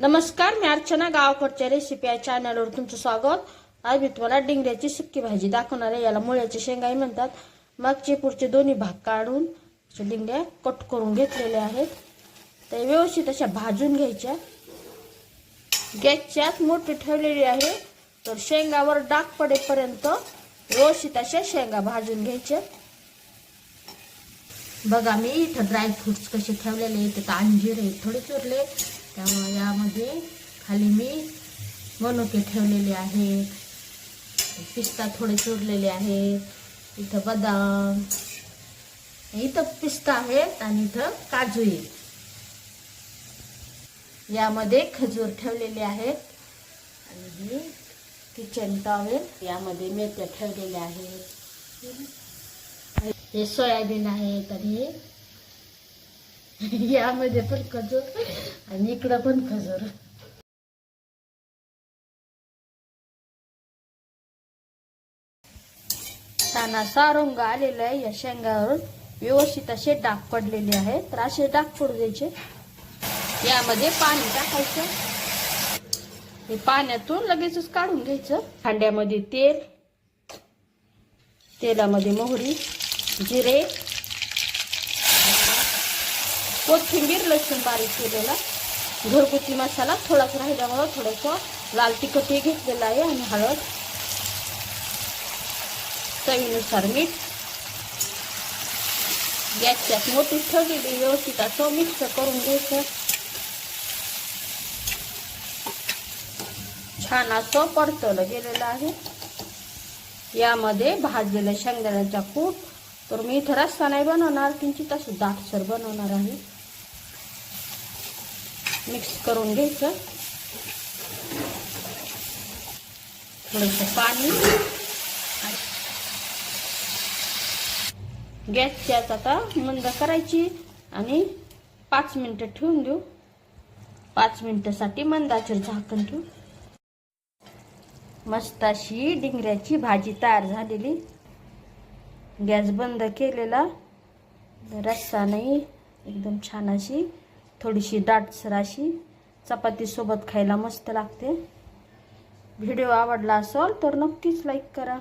नमस्कार, मी अर्चना. गावाकडच्या रेसिपी या चॅनलवर तुमचं स्वागत. आज मी तुम्हाला डिंगऱ्याची सुक्की भाजी दाखवणार आहे. याला मुळ्याची शेंगाई म्हणतात. मागचे पुढचे दोन्ही भाग काढून डिंगऱ्या कट करून घेतलेल्या आहेत. त्या व्यवस्थित अशा भाजून घ्यायच्या. गॅसच्यात मोठी ठेवलेली आहे तर शेंगावर डाग पडेपर्यंत व्यवस्थित अशा शेंगा भाजून घ्यायच्या. बघा, मी इथं ड्रायफ्रुट्स कसे ठेवलेले आहेत. तर अंजीर आहे, थोडे चुरले, त्यामुळे यामध्ये खाली मी मनुके ठेवलेले आहेत. पिस्ता थोडे चुरलेले आहेत. इथं बदाम, इथं पिस्ता आहेत आणि इथं काजू आहे. यामध्ये खजूर ठेवलेले आहेत आणि ही किचन टॉवेल. यामध्ये मेथ्या ठेवलेल्या आहेत. हे सोयाबीन आहेत आणि यामध्ये पण खजूर आणि इकडं पण खजूर. छान असा रंग आलेला आहे. या शेंगावर व्यवस्थित असे डाग पडलेले आहेत. तर असे डाग पडू द्यायचे. यामध्ये पाणी टाकायचं. हे पाण्यातून लगेचच काढून घ्यायचं. भांड्यामध्ये तेल, तेलामध्ये मोहरी, जिरे, कोथिंबीर, लसूण बारीक केलेला, घरगुती मसाला थोडासा राहिल्यामुळे थोडंसं लाल तिखट घेतलेलं आहे आणि हळद, चवीनुसार मीठ. गॅसच्यात मोठी ठेवलेली व्यवस्थित असं मिक्स करून घ्यायचं. छान असं परतवलं गेलेलं आहे. यामध्ये भाजलेल्या शेंगदाण्याचा कूट. तर मी इथं रस्सा नाही बनवणार, किंचित असं दाटसर बनवणार आहे. मिक्स करून घ्यायचं. थोडंसं पाणी. गॅसची आता मंद करायची आणि 5 मिनिटं ठेवून देऊ. 5 मिनिटासाठी मंदाचेर झाकण ठेवू. मस्त अशी डिंगऱ्याची भाजी तयार झालेली. गॅस बंद केलेला. रस्सा नाही, एकदम छान अशी थोडीशी दाटसर अशी चपाती सोबत खायला मस्त लागते. व्हिडिओ आवडला असेल तर नक्कीच लाईक करा.